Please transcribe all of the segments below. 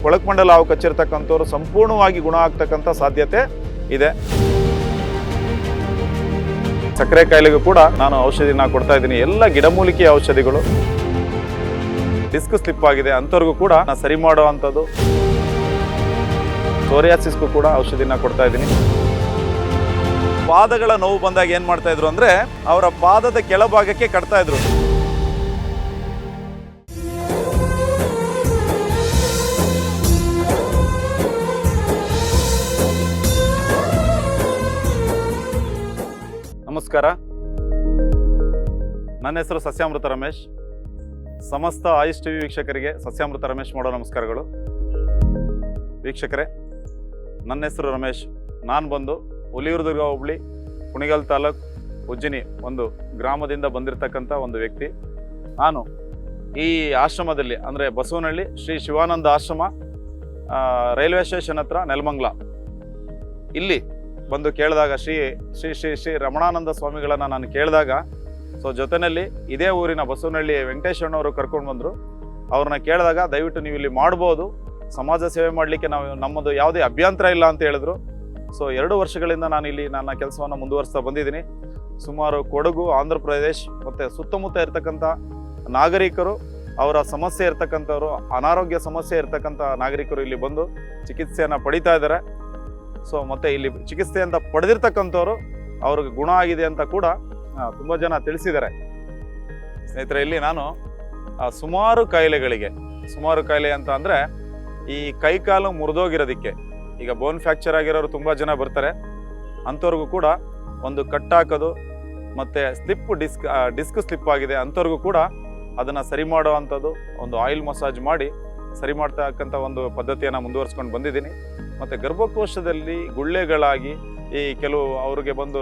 ಕೊಳಕಮಂಡಲ ಹಾವು ಕಚ್ಚಿರ್ತಕ್ಕಂಥವ್ರು ಸಂಪೂರ್ಣವಾಗಿ ಗುಣ ಆಗ್ತಕ್ಕಂಥ ಸಾಧ್ಯತೆ ಇದೆ. ಸಕ್ಕರೆ ಕಾಯಿಲೆಗೂ ಕೂಡ ನಾನು ಔಷಧಿನ ಕೊಡ್ತಾ ಇದ್ದೀನಿ. ಎಲ್ಲ ಗಿಡಮೂಲಿಕೆಯ ಔಷಧಿಗಳು. ಡಿಸ್ಕ್ ಸ್ಲಿಪ್ ಆಗಿದೆ ಅಂಥವ್ರಿಗೂ ಕೂಡ ನಾನು ಸರಿ ಮಾಡುವಂಥದ್ದು. ಸೋರಿಯಾಸಿಸ್ಗೂ ಕೂಡ ಔಷಧಿನ ಕೊಡ್ತಾ ಇದ್ದೀನಿ. ಪಾದಗಳ ನೋವು ಬಂದಾಗ ಏನು ಮಾಡ್ತಾ ಇದ್ರು ಅಂದರೆ ಅವರ ಪಾದದ ಕೆಳಭಾಗಕ್ಕೆ ಕಟ್ತಾ ಇದ್ರು. ನಮಸ್ಕಾರ, ನನ್ನ ಹೆಸರು ಸಸ್ಯಾಮೃತ ರಮೇಶ್. ಸಮಸ್ತ ಆಯುಷ್ ಟಿವಿ ವೀಕ್ಷಕರಿಗೆ ಸಸ್ಯಾಮೃತ ರಮೇಶ್ ಮಾಡೋ ನಮಸ್ಕಾರಗಳು. ವೀಕ್ಷಕರೇ, ನನ್ನ ಹೆಸರು ರಮೇಶ್. ನಾನು ಬಂದು ಹುಲಿಯೂರುದುರ್ಗ ಹೋಬಳಿ ಕುಣಿಗಲ್ ತಾಲೂಕು ಉಜ್ಜಿನಿ ಒಂದು ಗ್ರಾಮದಿಂದ ಬಂದಿರತಕ್ಕಂಥ ಒಂದು ವ್ಯಕ್ತಿ. ನಾನು ಈ ಆಶ್ರಮದಲ್ಲಿ ಅಂದರೆ ಬಸವನಹಳ್ಳಿ ಶ್ರೀ ಶಿವಾನಂದ ಆಶ್ರಮ, ರೈಲ್ವೆ ಸ್ಟೇಷನ್ ಹತ್ರ ನೆಲಮಂಗಲ, ಇಲ್ಲಿ ಬಂದು ಕೇಳಿದಾಗ ಶ್ರೀ ಶ್ರೀ ಶ್ರೀ ಶ್ರೀ ರಮಣಾನಂದ ಸ್ವಾಮಿಗಳನ್ನು ನಾನು ಕೇಳಿದಾಗ, ಜೊತೆಯಲ್ಲಿ ಇದೇ ಊರಿನ ಬಸವನಹಳ್ಳಿ ವೆಂಕಟೇಶ್ವರನವರು ಕರ್ಕೊಂಡು ಬಂದರು. ಅವ್ರನ್ನ ಕೇಳಿದಾಗ ದಯವಿಟ್ಟು ನೀವು ಇಲ್ಲಿ ಮಾಡ್ಬೋದು, ಸಮಾಜ ಸೇವೆ ಮಾಡಲಿಕ್ಕೆ ನಮ್ಮದು ಯಾವುದೇ ಅಭ್ಯಂತರ ಇಲ್ಲ ಅಂತ ಹೇಳಿದ್ರು. 2 ವರ್ಷಗಳಿಂದ ನಾನು ಇಲ್ಲಿ ನನ್ನ ಕೆಲಸವನ್ನು ಮುಂದುವರಿಸ್ತಾ ಬಂದಿದ್ದೀನಿ. ಸುಮಾರು ಕೊಡಗು, ಆಂಧ್ರ ಪ್ರದೇಶ್ ಮತ್ತು ಸುತ್ತಮುತ್ತ ಇರ್ತಕ್ಕಂಥ ನಾಗರಿಕರು, ಅವರ ಸಮಸ್ಯೆ ಇರ್ತಕ್ಕಂಥವ್ರು, ಅನಾರೋಗ್ಯ ಸಮಸ್ಯೆ ಇರ್ತಕ್ಕಂಥ ನಾಗರಿಕರು ಇಲ್ಲಿ ಬಂದು ಚಿಕಿತ್ಸೆಯನ್ನು ಪಡಿತಾ ಇದ್ದಾರೆ. ಮತ್ತು ಇಲ್ಲಿ ಚಿಕಿತ್ಸೆ ಅಂತ ಪಡೆದಿರ್ತಕ್ಕಂಥವ್ರು ಅವ್ರಿಗೆ ಗುಣ ಆಗಿದೆ ಅಂತ ಕೂಡ ತುಂಬ ಜನ ತಿಳಿಸಿದ್ದಾರೆ. ಸ್ನೇಹಿತರೆ, ಇಲ್ಲಿ ನಾನು ಸುಮಾರು ಕಾಯಿಲೆ ಅಂತ ಅಂದರೆ ಈ ಕೈಕಾಲು ಮುರಿದೋಗಿರೋದಕ್ಕೆ, ಈಗ ಬೋನ್ ಫ್ರ್ಯಾಕ್ಚರ್ ಆಗಿರೋರು ತುಂಬ ಜನ ಬರ್ತಾರೆ. ಅಂಥವ್ರಿಗೂ ಕೂಡ ಒಂದು ಕಟ್ಟಾಕೋದು ಮತ್ತು ಡಿಸ್ಕ್ ಸ್ಲಿಪ್ ಆಗಿದೆ ಅಂಥವ್ರಿಗೂ ಕೂಡ ಅದನ್ನು ಸರಿ ಮಾಡುವಂಥದ್ದು, ಒಂದು ಆಯಿಲ್ ಮಸಾಜ್ ಮಾಡಿ ಸರಿ ಮಾಡ್ತಕ್ಕಂಥ ಒಂದು ಪದ್ಧತಿಯನ್ನು ಮುಂದುವರಿಸ್ಕೊಂಡು ಬಂದಿದ್ದೀನಿ. ಮತ್ತು ಗರ್ಭಕೋಶದಲ್ಲಿ ಗುಳ್ಳೆಗಳಾಗಿ ಈ ಕೆಲವು ಅವ್ರಿಗೆ ಬಂದು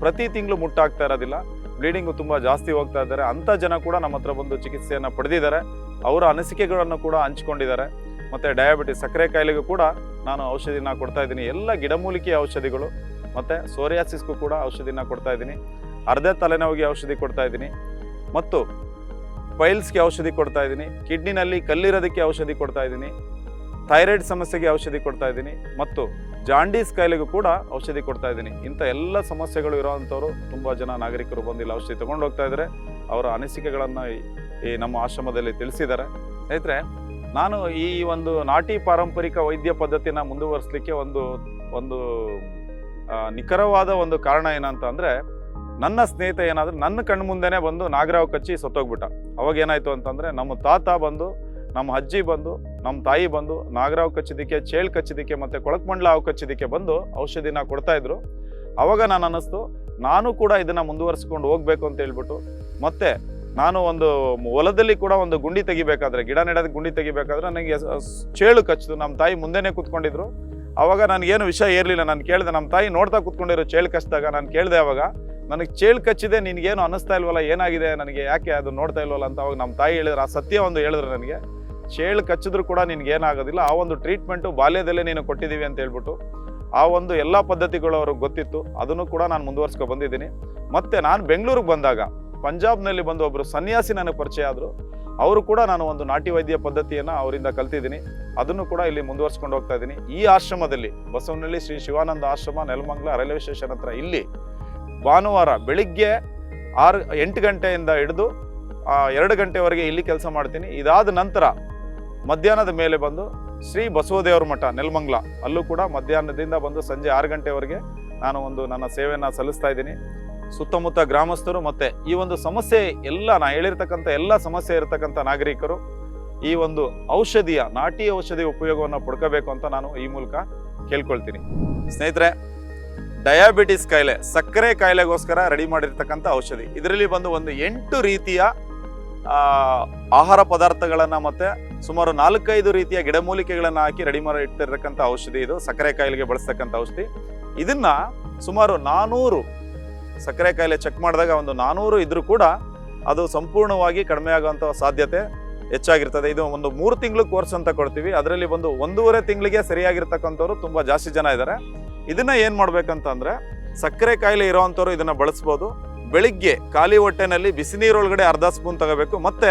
ಪ್ರತಿ ತಿಂಗಳು ಮುಟ್ಟಾಗ್ತಾ ಇರೋದಿಲ್ಲ, ಬ್ಲೀಡಿಂಗು ತುಂಬ ಜಾಸ್ತಿ ಹೋಗ್ತಾ ಇದ್ದಾರೆ. ಅಂಥ ಜನ ಕೂಡ ನಮ್ಮ ಹತ್ರ ಬಂದು ಚಿಕಿತ್ಸೆಯನ್ನು ಪಡೆದಿದ್ದಾರೆ. ಅವರ ಅನಿಸಿಕೆಗಳನ್ನು ಕೂಡ ಹಂಚ್ಕೊಂಡಿದ್ದಾರೆ. ಮತ್ತು ಡಯಾಬಿಟಿಸ್, ಸಕ್ಕರೆ ಕಾಯಿಲೆಗೂ ಕೂಡ ನಾನು ಔಷಧಿನ ಕೊಡ್ತಾ ಇದ್ದೀನಿ. ಎಲ್ಲ ಗಿಡಮೂಲಿಕೆಯ ಔಷಧಿಗಳು. ಮತ್ತು ಸೋರಿಯಾಸಿಸ್ಗೂ ಕೂಡ ಔಷಧಿನ ಕೊಡ್ತಾ ಇದ್ದೀನಿ. ಅರ್ಧ ತಲೆನೋವಿಗೆ ಔಷಧಿ ಕೊಡ್ತಾ ಇದ್ದೀನಿ. ಮತ್ತು ಪೈಲ್ಸ್ಗೆ ಔಷಧಿ ಕೊಡ್ತಾ ಇದ್ದೀನಿ. ಕಿಡ್ನಿನಲ್ಲಿ ಕಲ್ಲಿರೋದಕ್ಕೆ ಔಷಧಿ ಕೊಡ್ತಾ ಇದ್ದೀನಿ. ಥೈರಾಯ್ಡ್ ಸಮಸ್ಯೆಗೆ ಔಷಧಿ ಕೊಡ್ತಾ ಇದ್ದೀನಿ. ಮತ್ತು ಜಾಂಡೀಸ್ ಕಾಯಿಲೆಗೂ ಕೂಡ ಔಷಧಿ ಕೊಡ್ತಾ ಇದ್ದೀನಿ. ಇಂಥ ಎಲ್ಲ ಸಮಸ್ಯೆಗಳು ಇರೋವಂಥವ್ರು ತುಂಬ ಜನ ನಾಗರಿಕರು ಬಂದಿಲ್ಲ ಔಷಧಿ ತೊಗೊಂಡು ಹೋಗ್ತಾ ಇದ್ದಾರೆ. ಅವರ ಅನಿಸಿಕೆಗಳನ್ನು ಈ ನಮ್ಮ ಆಶ್ರಮದಲ್ಲಿ ತಿಳಿಸಿದ್ದಾರೆ. ಸ್ನೇಹಿತರೆ, ನಾನು ಈ ಒಂದು ನಾಟಿ ಪಾರಂಪರಿಕ ವೈದ್ಯ ಪದ್ಧತಿನ ಮುಂದುವರಿಸಲಿಕ್ಕೆ ಒಂದು ನಿಖರವಾದ ಒಂದು ಕಾರಣ ಏನಂತ ಅಂದರೆ, ನನ್ನ ಸ್ನೇಹಿತ ಏನಾದರೂ ನನ್ನ ಕಣ್ಣು ಮುಂದೆನೇ ಬಂದು ನಾಗರಾವ್ ಕಚ್ಚಿ ಸತ್ತೋಗ್ಬಿಟ್ಟ. ಅವಾಗ ಏನಾಯಿತು ಅಂತಂದರೆ, ನಮ್ಮ ತಾತ ಬಂದು, ನಮ್ಮ ಅಜ್ಜಿ ಬಂದು, ನಮ್ಮ ತಾಯಿ ಬಂದು ನಾಗರಾವ್ ಕಚ್ಚಿದ್ದಕ್ಕೆ, ಚೇಳು ಕಚ್ಚಿದ್ದಕ್ಕೆ ಮತ್ತು ಕೊಳಕಮಂಡಲ ಹಾವು ಕಚ್ಚಿದ್ದಕ್ಕೆ ಬಂದು ಔಷಧಿನ ಕೊಡ್ತಾಯಿದ್ರು. ಅವಾಗ ನಾನು ಅನ್ನಿಸ್ತು, ನಾನು ಕೂಡ ಇದನ್ನು ಮುಂದುವರಿಸ್ಕೊಂಡು ಹೋಗಬೇಕು ಅಂತ ಹೇಳ್ಬಿಟ್ಟು. ಮತ್ತು ನಾನು ಒಂದು ಹೊಲದಲ್ಲಿ ಕೂಡ ಒಂದು ಗುಂಡಿ ತೆಗಿಬೇಕಾದ್ರೆ, ಗಿಡ ನೆಡೋದಕ್ಕೆ ಗುಂಡಿ ತೆಗಿಬೇಕಾದ್ರೆ ನನಗೆ ಚೇಳು ಕಚ್ಚಿತು. ನಮ್ಮ ತಾಯಿ ಮುಂದೆನೇ ಕೂತ್ಕೊಂಡಿದ್ರು. ಆವಾಗ ನನಗೇನು ವಿಷಯ ಇರಲಿಲ್ಲ. ನಾನು ಕೇಳಿದೆ, ನಮ್ಮ ತಾಯಿ ನೋಡ್ತಾ ಕೂತ್ಕೊಂಡಿರೋ ಚೇಳು ಕಚ್ಚಿದಾಗ ನಾನು ಕೇಳಿದೆ, ಅವಾಗ ನನಗೆ ಚೇಳು ಕಚ್ಚಿದೆ, ನಿನಗೇನು ಅನ್ನಿಸ್ತಾ ಇಲ್ವಲ್ಲ, ಏನಾಗಿದೆ ನನಗೆ, ಯಾಕೆ ಅದು ನೋಡ್ತಾ ಇಲ್ವಲ್ಲ ಅಂತ. ಅವಾಗ ನಮ್ಮ ತಾಯಿ ಹೇಳಿದ್ರು, ಆ ಸತ್ಯ ಒಂದು ಹೇಳಿದ್ರು ನನಗೆ, ಚೇಳು ಕಚ್ಚಿದ್ರು ಕೂಡ ನಿನಗೇನಾಗೋದಿಲ್ಲ, ಆ ಒಂದು ಟ್ರೀಟ್ಮೆಂಟು ಬಾಲ್ಯದಲ್ಲೇ ನೀನು ಕೊಟ್ಟಿದ್ದೀವಿ ಅಂತ ಹೇಳ್ಬಿಟ್ಟು. ಆ ಒಂದು ಎಲ್ಲ ಪದ್ಧತಿಗಳು ಅವ್ರಿಗೆ ಗೊತ್ತಿತ್ತು. ಅದನ್ನು ಕೂಡ ನಾನು ಮುಂದುವರ್ಸ್ಕೊಂಡು ಬಂದಿದ್ದೀನಿ. ಮತ್ತು ನಾನು ಬೆಂಗಳೂರಿಗೆ ಬಂದಾಗ ಪಂಜಾಬ್ನಲ್ಲಿ ಬಂದು ಒಬ್ಬರು ಸನ್ಯಾಸಿ ನನಗೆ ಪರಿಚಯ ಆದರು. ಅವರು ಕೂಡ ನಾನು ಒಂದು ನಾಟಿ ವೈದ್ಯ ಪದ್ಧತಿಯನ್ನು ಅವರಿಂದ ಕಲ್ತಿದ್ದೀನಿ. ಅದನ್ನು ಕೂಡ ಇಲ್ಲಿ ಮುಂದುವರ್ಸ್ಕೊಂಡು ಹೋಗ್ತಾ ಇದ್ದೀನಿ. ಈ ಆಶ್ರಮದಲ್ಲಿ, ಬಸವನಹಳ್ಳಿ ಶ್ರೀ ಶಿವಾನಂದ ಆಶ್ರಮ, ನೆಲಮಂಗಲ ರೈಲ್ವೆ ಸ್ಟೇಷನ್ ಹತ್ರ, ಇಲ್ಲಿ ಭಾನುವಾರ ಬೆಳಿಗ್ಗೆ 8 ಗಂಟೆಯಿಂದ ಹಿಡಿದು 2 ಗಂಟೆವರೆಗೆ ಇಲ್ಲಿ ಕೆಲಸ ಮಾಡ್ತೀನಿ. ಇದಾದ ನಂತರ ಮಧ್ಯಾಹ್ನದ ಮೇಲೆ ಬಂದು ಶ್ರೀ ಬಸವದೇವರ ಮಠ ನೆಲಮಂಗಲ, ಅಲ್ಲೂ ಕೂಡ ಮಧ್ಯಾಹ್ನದಿಂದ ಬಂದು ಸಂಜೆ 6 ಗಂಟೆವರೆಗೆ ನಾನು ನನ್ನ ಸೇವೆಯನ್ನು ಸಲ್ಲಿಸ್ತಾ ಇದ್ದೀನಿ. ಸುತ್ತಮುತ್ತ ಗ್ರಾಮಸ್ಥರು ಮತ್ತು ಈ ಒಂದು ಸಮಸ್ಯೆ ನಾ ಹೇಳಿರ್ತಕ್ಕಂಥ ಎಲ್ಲ ಸಮಸ್ಯೆ ಇರತಕ್ಕಂಥ ನಾಗರಿಕರು ಈ ಒಂದು ನಾಟಿ ಔಷಧಿ ಉಪಯೋಗವನ್ನು ಪಡ್ಕೋಬೇಕು ಅಂತ ನಾನು ಈ ಮೂಲಕ ಕೇಳ್ಕೊಳ್ತೀನಿ. ಸ್ನೇಹಿತರೆ, ಡಯಾಬಿಟಿಸ್ ಕಾಯಿಲೆ, ಸಕ್ಕರೆ ಕಾಯಿಲೆಗೋಸ್ಕರ ರೆಡಿ ಮಾಡಿರ್ತಕ್ಕಂಥ ಔಷಧಿ. ಇದರಲ್ಲಿ ಬಂದು 8 ರೀತಿಯ ಆಹಾರ ಪದಾರ್ಥಗಳನ್ನು ಮತ್ತು ಸುಮಾರು 4-5 ರೀತಿಯ ಗಿಡಮೂಲಿಕೆಗಳನ್ನು ಹಾಕಿ ರೆಡಿ ಮಾಡಿ ಇಟ್ಟಿರ್ತಕ್ಕಂಥ ಔಷಧಿ. ಇದು ಸಕ್ಕರೆ ಕಾಯಿಲೆಗೆ ಬಳಸ್ತಕ್ಕಂಥ ಔಷಧಿ. ಇದನ್ನು ಸುಮಾರು 400 ಸಕ್ಕರೆ ಕಾಯಿಲೆ ಚೆಕ್ ಮಾಡಿದಾಗ 400 ಇದ್ರೂ ಕೂಡ ಅದು ಸಂಪೂರ್ಣವಾಗಿ ಕಡಿಮೆ ಆಗುವಂಥ ಸಾಧ್ಯತೆ ಹೆಚ್ಚಾಗಿರ್ತದೆ. ಇದು 3 ತಿಂಗಳು ಕೋರ್ಸ್ ಅಂತ ಕೊಡ್ತೀವಿ. ಅದರಲ್ಲಿ 1.5 ತಿಂಗಳಿಗೆ ಸರಿಯಾಗಿರ್ತಕ್ಕಂಥವ್ರು ತುಂಬ ಜಾಸ್ತಿ ಜನ ಇದ್ದಾರೆ. ಇದನ್ನ ಏನು ಮಾಡ್ಬೇಕಂತಂದ್ರೆ, ಸಕ್ಕರೆ ಕಾಯಿಲೆ ಇರೋವಂಥವ್ರು ಇದನ್ನ ಬಳಸ್ಬೋದು. ಬೆಳಿಗ್ಗೆ ಖಾಲಿ ಹೊಟ್ಟೆನಲ್ಲಿ ಬಿಸಿ ನೀರೊಳಗಡೆ ಅರ್ಧ ಸ್ಪೂನ್ ತಗೋಬೇಕು, ಮತ್ತೆ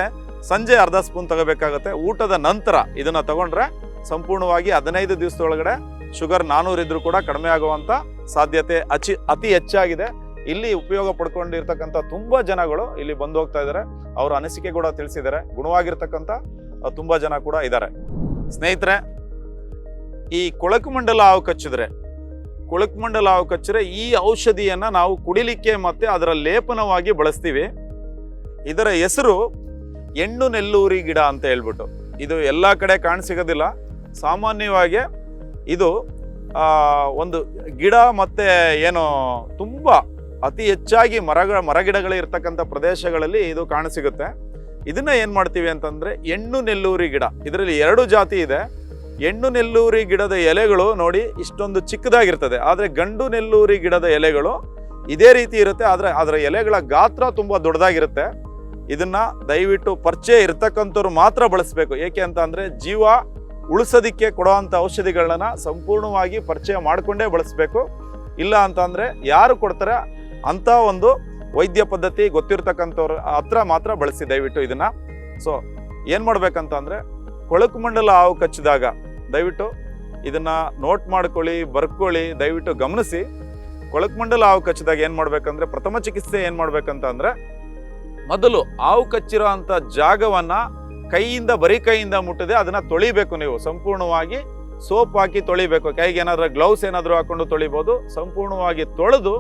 ಸಂಜೆ ಅರ್ಧ ಸ್ಪೂನ್ ತಗೋಬೇಕಾಗುತ್ತೆ. ಊಟದ ನಂತರ ಇದನ್ನ ತಗೊಂಡ್ರೆ ಸಂಪೂರ್ಣವಾಗಿ 15 ದಿವಸದೊಳಗಡೆ ಶುಗರ್ 400 ಇದ್ರೂ ಕೂಡ ಕಡಿಮೆ ಆಗುವಂಥ ಸಾಧ್ಯತೆ ಅತಿ ಹೆಚ್ಚಾಗಿದೆ. ಇಲ್ಲಿ ಉಪಯೋಗ ಪಡ್ಕೊಂಡಿರ್ತಕ್ಕಂಥ ತುಂಬ ಜನಗಳು ಇಲ್ಲಿ ಬಂದು ಹೋಗ್ತಾ ಇದ್ದಾರೆ. ಅವರ ಅನಿಸಿಕೆ ಕೂಡ ತಿಳಿಸಿದ್ದಾರೆ. ಗುಣವಾಗಿರ್ತಕ್ಕಂಥ ತುಂಬ ಜನ ಕೂಡ ಇದ್ದಾರೆ. ಸ್ನೇಹಿತರೆ, ಈ ಕೊಳಕು ಮಂಡಲ ಹಾವು ಕಚ್ಚಿದ್ರೆ ಈ ಔಷಧಿಯನ್ನು ನಾವು ಕುಡಿಲಿಕ್ಕೆ ಮತ್ತು ಅದರ ಲೇಪನವಾಗಿ ಬಳಸ್ತೀವಿ. ಇದರ ಹೆಸರು ಹೆಣ್ಣು ನೆಲ್ಲೂರಿ ಗಿಡ ಅಂತ ಹೇಳ್ಬಿಟ್ಟು. ಇದು ಎಲ್ಲ ಕಡೆ ಕಾಣಸಿಗೋದಿಲ್ಲ. ಸಾಮಾನ್ಯವಾಗಿ ಇದು ಒಂದು ಗಿಡ ಮತ್ತು ಏನು ತುಂಬ ಅತಿ ಹೆಚ್ಚಾಗಿ ಮರಗಿಡಗಳು ಇರ್ತಕ್ಕಂಥ ಪ್ರದೇಶಗಳಲ್ಲಿ ಇದು ಕಾಣಸಿಗುತ್ತೆ. ಇದನ್ನ ಏನು ಮಾಡ್ತೀವಿ ಅಂತಂದರೆ ಹೆಣ್ಣು ನೆಲ್ಲೂರಿ ಗಿಡ. ಇದರಲ್ಲಿ 2 ಜಾತಿ ಇದೆ. ಹೆಣ್ಣು ನೆಲ್ಲೂರಿ ಗಿಡದ ಎಲೆಗಳು ನೋಡಿ ಇಷ್ಟೊಂದು ಚಿಕ್ಕದಾಗಿರ್ತದೆ. ಆದರೆ ಗಂಡು ನೆಲ್ಲೂರಿ ಗಿಡದ ಎಲೆಗಳು ಇದೇ ರೀತಿ ಇರುತ್ತೆ. ಆದರೆ ಅದರ ಎಲೆಗಳ ಗಾತ್ರ ತುಂಬ ದೊಡ್ಡದಾಗಿರುತ್ತೆ. ಇದನ್ನ ದಯವಿಟ್ಟು ಪರಿಚಯ ಇರ್ತಕ್ಕಂಥವ್ರು ಮಾತ್ರ ಬಳಸಬೇಕು. ಏಕೆ ಅಂತ ಅಂದರೆ ಜೀವ ಉಳಿಸೋದಿಕ್ಕೆ ಕೊಡುವಂಥ ಔಷಧಿಗಳನ್ನ ಸಂಪೂರ್ಣವಾಗಿ ಪರಿಚಯ ಮಾಡಿಕೊಂಡೇ ಬಳಸಬೇಕು. ಇಲ್ಲ ಅಂತಂದರೆ ಯಾರು ಕೊಡ್ತಾರೆ ಅಂಥ ಒಂದು ವೈದ್ಯ ಪದ್ಧತಿ ಗೊತ್ತಿರ್ತಕ್ಕಂಥವ್ರ ಹತ್ರ ಮಾತ್ರ ಬಳಸಿ ದಯವಿಟ್ಟು ಇದನ್ನ. ಸೊ ಏನು ಮಾಡ್ಬೇಕಂತ ಅಂದರೆ ಕೊಳಕು ಮಂಡಲ ಹಾವು ಕಚ್ಚಿದಾಗ ದಯವಿಟ್ಟು ಇದನ್ನ ನೋಟ್ ಮಾಡ್ಕೊಳ್ಳಿ, ಬರ್ಕೊಳ್ಳಿ, ದಯವಿಟ್ಟು ಗಮನಿಸಿ. ಕೊಳಕು ಮಂಡಲ ಹಾವು ಕಚ್ಚಿದಾಗ ಏನು ಮಾಡ್ಬೇಕಂದ್ರೆ ಪ್ರಥಮ ಚಿಕಿತ್ಸೆ ಏನು ಮಾಡ್ಬೇಕಂತ ಅಂದರೆ ಮೊದಲು ಹಾವು ಕಚ್ಚಿರೋ ಅಂಥ ಜಾಗವನ್ನ ಬರೀ ಕೈಯಿಂದ ಮುಟ್ಟದೆ ಅದನ್ನ ತೊಳಿಬೇಕು. ನೀವು ಸಂಪೂರ್ಣವಾಗಿ ಸೋಪ್ ಹಾಕಿ ತೊಳಿಬೇಕು. ಕೈಗೆ ಏನಾದರೂ ಗ್ಲೌಸ್ ಏನಾದರೂ ಹಾಕೊಂಡು ತೊಳಿಬೋದು. ಸಂಪೂರ್ಣವಾಗಿ ತೊಳೆದು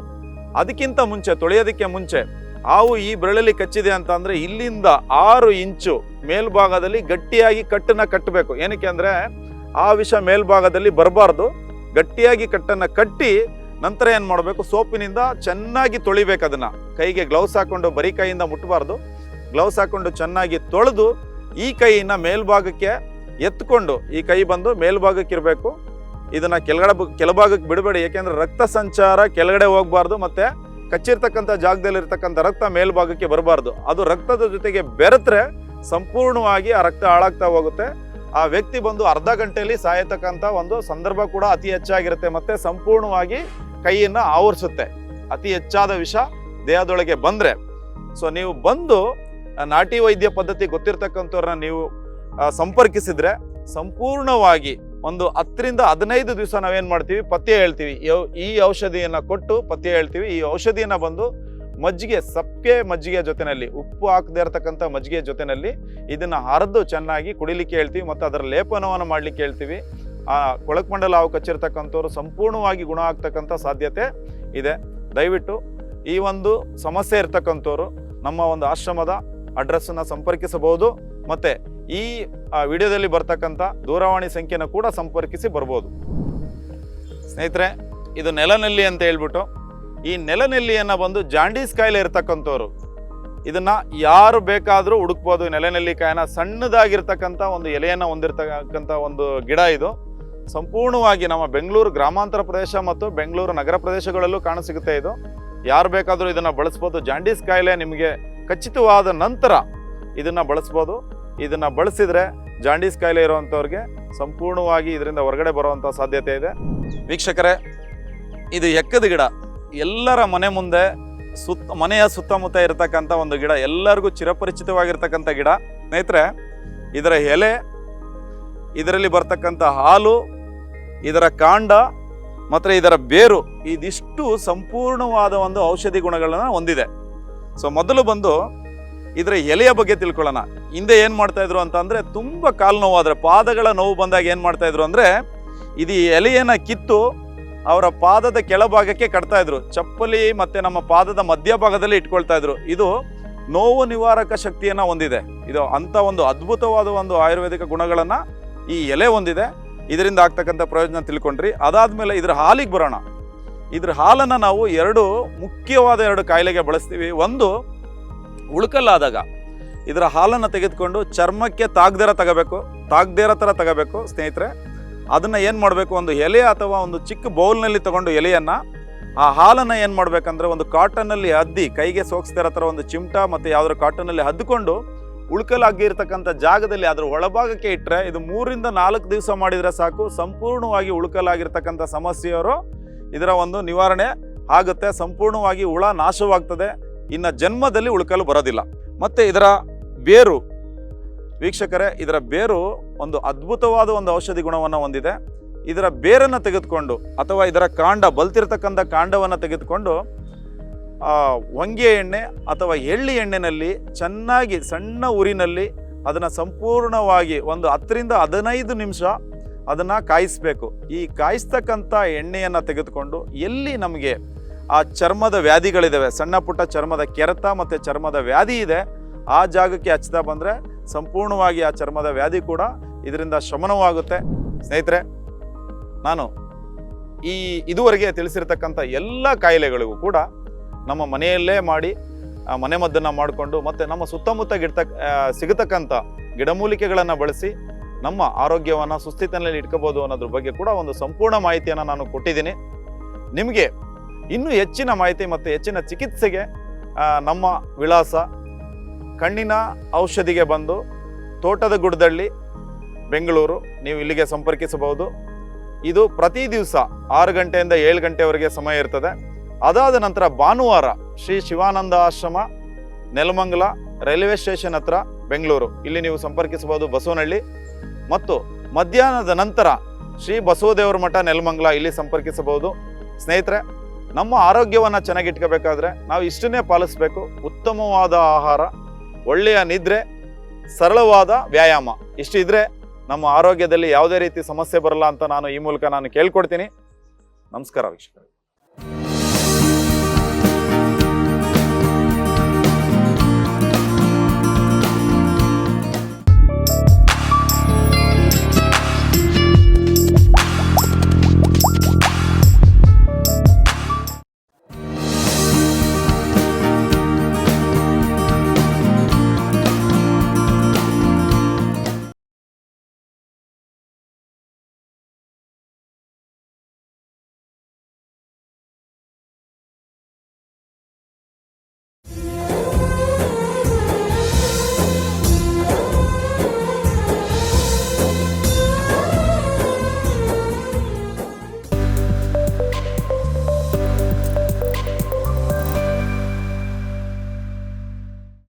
ಅದಕ್ಕಿಂತ ಮುಂಚೆ, ತೊಳೆಯೋದಕ್ಕೆ ಮುಂಚೆ ಹಾವು ಈ ಬೆರಳಲ್ಲಿ ಕಚ್ಚಿದೆ ಅಂತ ಅಂದರೆ ಇಲ್ಲಿಂದ 6 ಇಂಚು ಮೇಲ್ಭಾಗದಲ್ಲಿ ಗಟ್ಟಿಯಾಗಿ ಕಟ್ಟನ್ನು ಕಟ್ಟಬೇಕು. ಏನಕ್ಕೆ ಅಂದರೆ ಆ ವಿಷ ಮೇಲ್ಭಾಗದಲ್ಲಿ ಬರಬಾರ್ದು. ಗಟ್ಟಿಯಾಗಿ ಕಟ್ಟನ್ನು ಕಟ್ಟಿ ನಂತರ ಏನು ಮಾಡಬೇಕು, ಸೋಪಿನಿಂದ ಚೆನ್ನಾಗಿ ತೊಳಿಬೇಕು. ಅದನ್ನು ಕೈಗೆ ಗ್ಲೌಸ್ ಹಾಕ್ಕೊಂಡು ಬರೀ ಕೈಯಿಂದ ಮುಟ್ಟಬಾರ್ದು. ಗ್ಲೌಸ್ ಹಾಕ್ಕೊಂಡು ಚೆನ್ನಾಗಿ ತೊಳೆದು ಈ ಕೈಯಿಂದ ಮೇಲ್ಭಾಗಕ್ಕೆ ಎತ್ಕೊಂಡು, ಈ ಕೈ ಬಂದು ಮೇಲ್ಭಾಗಕ್ಕೆ ಇರಬೇಕು. ಇದನ್ನು ಕೆಳಭಾಗಕ್ಕೆ ಬಿಡಬೇಡಿ. ಏಕೆಂದರೆ ರಕ್ತ ಸಂಚಾರ ಕೆಳಗಡೆ ಹೋಗಬಾರ್ದು. ಮತ್ತು ಕಚ್ಚಿರ್ತಕ್ಕಂಥ ಜಾಗದಲ್ಲಿರ್ತಕ್ಕಂಥ ರಕ್ತ ಮೇಲ್ಭಾಗಕ್ಕೆ ಬರಬಾರ್ದು. ಅದು ರಕ್ತದ ಜೊತೆಗೆ ಬೆರೆತ್ರೆ ಸಂಪೂರ್ಣವಾಗಿ ಆ ರಕ್ತ ಹಾಳಾಗ್ತಾ ಹೋಗುತ್ತೆ. ಆ ವ್ಯಕ್ತಿ ಬಂದು ಅರ್ಧ ಗಂಟೆಯಲ್ಲಿ ಸಾಯತಕ್ಕಂಥ ಒಂದು ಸಂದರ್ಭ ಕೂಡ ಅತಿ ಹೆಚ್ಚಾಗಿರುತ್ತೆ. ಮತ್ತು ಸಂಪೂರ್ಣವಾಗಿ ಕೈಯನ್ನು ಆವರಿಸುತ್ತೆ ಅತಿ ಹೆಚ್ಚಾದ ವಿಷ ದೇಹದೊಳಗೆ ಬಂದರೆ. ಸೊ ನೀವು ಬಂದು ನಾಟಿ ವೈದ್ಯ ಪದ್ಧತಿ ಗೊತ್ತಿರ್ತಕ್ಕಂಥವ್ರನ್ನ ನೀವು ಸಂಪರ್ಕಿಸಿದ್ರೆ ಸಂಪೂರ್ಣವಾಗಿ ಒಂದು 10 ರಿಂದ 15 ದಿವಸ ನಾವೇನು ಮಾಡ್ತೀವಿ, ಪಥ್ಯ ಹೇಳ್ತೀವಿ. ಈ ಔಷಧಿಯನ್ನು ಕೊಟ್ಟು ಪಥ್ಯ ಹೇಳ್ತೀವಿ. ಈ ಔಷಧಿಯನ್ನು ಬಂದು ಮಜ್ಜಿಗೆ, ಸಪ್ಪೆ ಮಜ್ಜಿಗೆ ಜೊತೆಯಲ್ಲಿ, ಉಪ್ಪು ಹಾಕದೇ ಇರತಕ್ಕಂಥ ಮಜ್ಜಿಗೆ ಜೊತೆಯಲ್ಲಿ ಇದನ್ನು ಹರಿದು ಚೆನ್ನಾಗಿ ಕುಡಿಲಿಕ್ಕೆ ಹೇಳ್ತೀವಿ. ಮತ್ತು ಅದರ ಲೇಪನವನ್ನು ಮಾಡಲಿಕ್ಕೆ ಹೇಳ್ತೀವಿ. ಆ ಕೊಳಕು ಮಂಡಲ ಹಾವು ಕಚ್ಚಿರ್ತಕ್ಕಂಥವ್ರು ಸಂಪೂರ್ಣವಾಗಿ ಗುಣ ಆಗ್ತಕ್ಕಂಥ ಸಾಧ್ಯತೆ ಇದೆ. ದಯವಿಟ್ಟು ಈ ಒಂದು ಸಮಸ್ಯೆ ಇರ್ತಕ್ಕಂಥವ್ರು ನಮ್ಮ ಒಂದು ಆಶ್ರಮದ ಅಡ್ರೆಸ್ಸನ್ನು ಸಂಪರ್ಕಿಸಬಹುದು. ಮತ್ತು ಈ ವಿಡಿಯೋದಲ್ಲಿ ಬರ್ತಕ್ಕಂಥ ದೂರವಾಣಿ ಸಂಖ್ಯೆನ ಕೂಡ ಸಂಪರ್ಕಿಸಿ ಬರ್ಬೋದು. ಸ್ನೇಹಿತರೆ, ಇದು ನೆಲನೆಲ್ಲಿ ಅಂತ ಹೇಳ್ಬಿಟ್ಟು, ಈ ನೆಲನೆಲ್ಲಿಯನ್ನು ಬಂದು ಜಾಂಡೀಸ್ ಕಾಯಿಲೆ ಇರ್ತಕ್ಕಂಥವ್ರು ಇದನ್ನು ಯಾರು ಬೇಕಾದರೂ ಹುಡುಕ್ಬೋದು. ನೆಲನೆಲ್ಲಿಕಾಯಿನ ಸಣ್ಣದಾಗಿರ್ತಕ್ಕಂಥ ಒಂದು ಎಲೆಯನ್ನು ಹೊಂದಿರತಕ್ಕಂಥ ಒಂದು ಗಿಡ. ಇದು ಸಂಪೂರ್ಣವಾಗಿ ನಮ್ಮ ಬೆಂಗಳೂರು ಗ್ರಾಮಾಂತರ ಪ್ರದೇಶ ಮತ್ತು ಬೆಂಗಳೂರು ನಗರ ಪ್ರದೇಶಗಳಲ್ಲೂ ಕಾಣಸಿಗುತ್ತೆ. ಇದು ಯಾರು ಬೇಕಾದರೂ ಇದನ್ನು ಬಳಸ್ಬೋದು. ಜಾಂಡೀಸ್ ಕಾಯಿಲೆ ನಿಮಗೆ ಖಚಿತವಾದ ನಂತರ ಇದನ್ನು ಬಳಸ್ಬೋದು. ಇದನ್ನು ಬಳಸಿದರೆ ಜಾಂಡೀಸ್ ಕಾಯಿಲೆ ಇರುವಂಥವ್ರಿಗೆ ಸಂಪೂರ್ಣವಾಗಿ ಇದರಿಂದ ಹೊರಗಡೆ ಬರುವಂಥ ಸಾಧ್ಯತೆ ಇದೆ. ವೀಕ್ಷಕರೇ, ಇದು ಎಕ್ಕದ ಗಿಡ. ಎಲ್ಲರ ಮನೆ ಮುಂದೆ ಮನೆಯ ಸುತ್ತಮುತ್ತ ಇರತಕ್ಕಂಥ ಒಂದು ಗಿಡ, ಎಲ್ಲರಿಗೂ ಚಿರಪರಿಚಿತವಾಗಿರ್ತಕ್ಕಂಥ ಗಿಡ. ಸ್ನೇಹಿತರೆ, ಇದರ ಎಲೆ, ಇದರಲ್ಲಿ ಬರ್ತಕ್ಕಂಥ ಹಾಲು, ಇದರ ಕಾಂಡ ಮತ್ತು ಇದರ ಬೇರು, ಇದಿಷ್ಟು ಸಂಪೂರ್ಣವಾದ ಒಂದು ಔಷಧಿ ಗುಣಗಳನ್ನು ಹೊಂದಿದೆ. ಸೊ ಮೊದಲು ಬಂದು ಇದರ ಎಲೆಯ ಬಗ್ಗೆ ತಿಳ್ಕೊಳ್ಳೋಣ. ಹಿಂದೆ ಏನು ಮಾಡ್ತಾಯಿದ್ರು ಅಂತಂದರೆ, ತುಂಬ ಕಾಲು ನೋವಾದರೆ, ಪಾದಗಳ ನೋವು ಬಂದಾಗ ಏನು ಮಾಡ್ತಾಯಿದ್ರು ಅಂದರೆ, ಇದು ಎಲೆಯನ್ನು ಕಿತ್ತು ಅವರ ಪಾದದ ಕೆಳಭಾಗಕ್ಕೆ ಕಟ್ತಾಯಿದ್ರು. ಚಪ್ಪಲಿ ಮತ್ತು ನಮ್ಮ ಪಾದದ ಮಧ್ಯಭಾಗದಲ್ಲಿ ಇಟ್ಕೊಳ್ತಾ ಇದ್ರು. ಇದು ನೋವು ನಿವಾರಕ ಶಕ್ತಿಯನ್ನು ಹೊಂದಿದೆ. ಇದು ಅಂಥ ಒಂದು ಅದ್ಭುತವಾದ ಒಂದು ಆಯುರ್ವೇದಿಕ ಗುಣಗಳನ್ನು ಈ ಎಲೆ ಹೊಂದಿದೆ. ಇದರಿಂದ ಆಗ್ತಕ್ಕಂಥ ಪ್ರಯೋಜನ ತಿಳ್ಕೊಂಡ್ರಿ. ಅದಾದಮೇಲೆ ಇದರ ಹಾಲಿಗೆ ಬರೋಣ. ಇದ್ರ ಹಾಲನ್ನು ನಾವು ಮುಖ್ಯವಾದ 2 ಕಾಯಿಲೆಗೆ ಬಳಸ್ತೀವಿ. ಒಂದು, ಉಳ್ಕಲ್ಲಾದಾಗ ಇದರ ಹಾಲನ್ನು ತೆಗೆದುಕೊಂಡು ಚರ್ಮಕ್ಕೆ ತಾಗದೇ ಇರೋ ಥರ ತಗೋಬೇಕು. ಸ್ನೇಹಿತರೆ, ಅದನ್ನು ಏನು ಮಾಡಬೇಕು, ಒಂದು ಎಲೆ ಅಥವಾ ಒಂದು ಚಿಕ್ಕ ಬೌಲ್ನಲ್ಲಿ ತಗೊಂಡು ಎಲೆಯನ್ನು, ಆ ಹಾಲನ್ನು ಏನು ಮಾಡಬೇಕಂದ್ರೆ ಒಂದು ಕಾಟನ್ನಲ್ಲಿ ಅದ್ದಿ, ಕೈಗೆ ಸೋಗಿಸ್ತಾ ಇರೋ ಥರ ಒಂದು ಚಿಮಟ ಮತ್ತು ಯಾವುದಾದ್ರು ಕಾಟನ್ನಲ್ಲಿ ಹದ್ದುಕೊಂಡು ಉಳ್ಕಲಾಗಿರ್ತಕ್ಕಂಥ ಜಾಗದಲ್ಲಿ ಅದರ ಒಳಭಾಗಕ್ಕೆ ಇಟ್ಟರೆ, ಇದು 3 ರಿಂದ 4 ದಿವಸ ಮಾಡಿದರೆ ಸಾಕು. ಸಂಪೂರ್ಣವಾಗಿ ಉಳ್ಕಲಾಗಿರ್ತಕ್ಕಂಥ ಸಮಸ್ಯೆಯವರು ಇದರ ಒಂದು ನಿವಾರಣೆ ಆಗುತ್ತೆ. ಸಂಪೂರ್ಣವಾಗಿ ಹುಳ ನಾಶವಾಗ್ತದೆ. ಇನ್ನು ಜನ್ಮದಲ್ಲಿ ಉಳ್ಕಲು ಬರೋದಿಲ್ಲ. ಮತ್ತು ಇದರ ಬೇರು, ವೀಕ್ಷಕರೇ, ಇದರ ಬೇರು ಒಂದು ಅದ್ಭುತವಾದ ಒಂದು ಔಷಧಿ ಗುಣವನ್ನು ಹೊಂದಿದೆ. ಇದರ ಬೇರನ್ನು ತೆಗೆದುಕೊಂಡು ಅಥವಾ ಇದರ ಕಾಂಡ, ಬಲ್ತಿರ್ತಕ್ಕಂಥ ಕಾಂಡವನ್ನು ತೆಗೆದುಕೊಂಡು ಹೊಂಗೆ ಎಣ್ಣೆ ಅಥವಾ ಎಳ್ಳಿ ಎಣ್ಣೆಯಲ್ಲಿ ಚೆನ್ನಾಗಿ ಸಣ್ಣ ಉರಿನಲ್ಲಿ ಅದನ್ನು ಸಂಪೂರ್ಣವಾಗಿ ಒಂದು 10ರಿಂದ 15 ನಿಮಿಷ ಅದನ್ನು ಕಾಯಿಸಬೇಕು. ಈ ಕಾಯಿಸ್ತಕ್ಕಂಥ ಎಣ್ಣೆಯನ್ನು ತೆಗೆದುಕೊಂಡು ಎಲ್ಲಿ ನಮಗೆ ಆ ಚರ್ಮದ ವ್ಯಾಧಿಗಳಿದ್ದಾವೆ, ಸಣ್ಣ ಪುಟ್ಟ ಚರ್ಮದ ಕೆರೆತ ಮತ್ತು ಚರ್ಮದ ವ್ಯಾಧಿ ಇದೆ, ಆ ಜಾಗಕ್ಕೆ ಹಚ್ತಾ ಬಂದರೆ ಸಂಪೂರ್ಣವಾಗಿ ಆ ಚರ್ಮದ ವ್ಯಾಧಿ ಕೂಡ ಇದರಿಂದ ಶಮನವಾಗುತ್ತೆ. ಸ್ನೇಹಿತರೆ, ನಾನು ಇದುವರೆಗೆ ತಿಳಿಸಿರ್ತಕ್ಕಂಥ ಎಲ್ಲ ಕಾಯಿಲೆಗಳಿಗೂ ಕೂಡ ನಮ್ಮ ಮನೆಯಲ್ಲೇ ಮಾಡಿ ಮನೆಮದ್ದನ್ನು ಮಾಡಿಕೊಂಡು ಮತ್ತು ನಮ್ಮ ಸುತ್ತಮುತ್ತ ಸಿಗತಕ್ಕಂಥ ಗಿಡಮೂಲಿಕೆಗಳನ್ನು ಬಳಸಿ ನಮ್ಮ ಆರೋಗ್ಯವನ್ನು ಸುಸ್ಥಿತಿನಲ್ಲಿ ಇಟ್ಕೋಬೋದು ಅನ್ನೋದ್ರ ಬಗ್ಗೆ ಕೂಡ ಒಂದು ಸಂಪೂರ್ಣ ಮಾಹಿತಿಯನ್ನು ನಾನು ಕೊಟ್ಟಿದ್ದೀನಿ. ನಿಮಗೆ ಇನ್ನೂ ಹೆಚ್ಚಿನ ಮಾಹಿತಿ ಮತ್ತು ಹೆಚ್ಚಿನ ಚಿಕಿತ್ಸೆಗೆ ನಮ್ಮ ವಿಳಾಸ ಕಣ್ಣಿನ ಔಷಧಿಗೆ ಬಂದು ತೋಟದ ಗುಡ್ಡದಳ್ಳಿ, ಬೆಂಗಳೂರು. ನೀವು ಇಲ್ಲಿಗೆ ಸಂಪರ್ಕಿಸಬಹುದು. ಇದು ಪ್ರತಿ ದಿವಸ 6 ಗಂಟೆಯಿಂದ 7 ಗಂಟೆವರೆಗೆ ಸಮಯ ಇರ್ತದೆ. ಅದಾದ ನಂತರ ಭಾನುವಾರ ಶ್ರೀ ಶಿವಾನಂದ ಆಶ್ರಮ, ನೆಲಮಂಗಲ ರೈಲ್ವೆ ಸ್ಟೇಷನ್ ಹತ್ರ, ಬೆಂಗಳೂರು. ಇಲ್ಲಿ ನೀವು ಸಂಪರ್ಕಿಸಬಹುದು, ಬಸವನಹಳ್ಳಿ. ಮತ್ತು ಮಧ್ಯಾಹ್ನದ ನಂತರ ಶ್ರೀ ಬಸವದೇವರ ಮಠ, ನೆಲಮಂಗಲ, ಇಲ್ಲಿ ಸಂಪರ್ಕಿಸಬಹುದು. ಸ್ನೇಹಿತರೆ, ನಮ್ಮ ಆರೋಗ್ಯವನ್ನು ಚೆನ್ನಾಗಿಟ್ಕೋಬೇಕಾದ್ರೆ ನಾವು ಇಷ್ಟನ್ನೇ ಪಾಲಿಸಬೇಕು. ಉತ್ತಮವಾದ ಆಹಾರ, ಒಳ್ಳೆಯ ನಿದ್ರೆ, ಸರಳವಾದ ವ್ಯಾಯಾಮ, ಇಷ್ಟು ಇದ್ರೆ ನಮ್ಮ ಆರೋಗ್ಯದಲ್ಲಿ ಯಾವುದೇ ರೀತಿ ಸಮಸ್ಯೆ ಬರಲ್ಲ ಅಂತ ನಾನು ಈ ಮೂಲಕ ಕೇಳ್ಕೊಡ್ತೀನಿ. ನಮಸ್ಕಾರ ವೀಕ್ಷಕರೇ.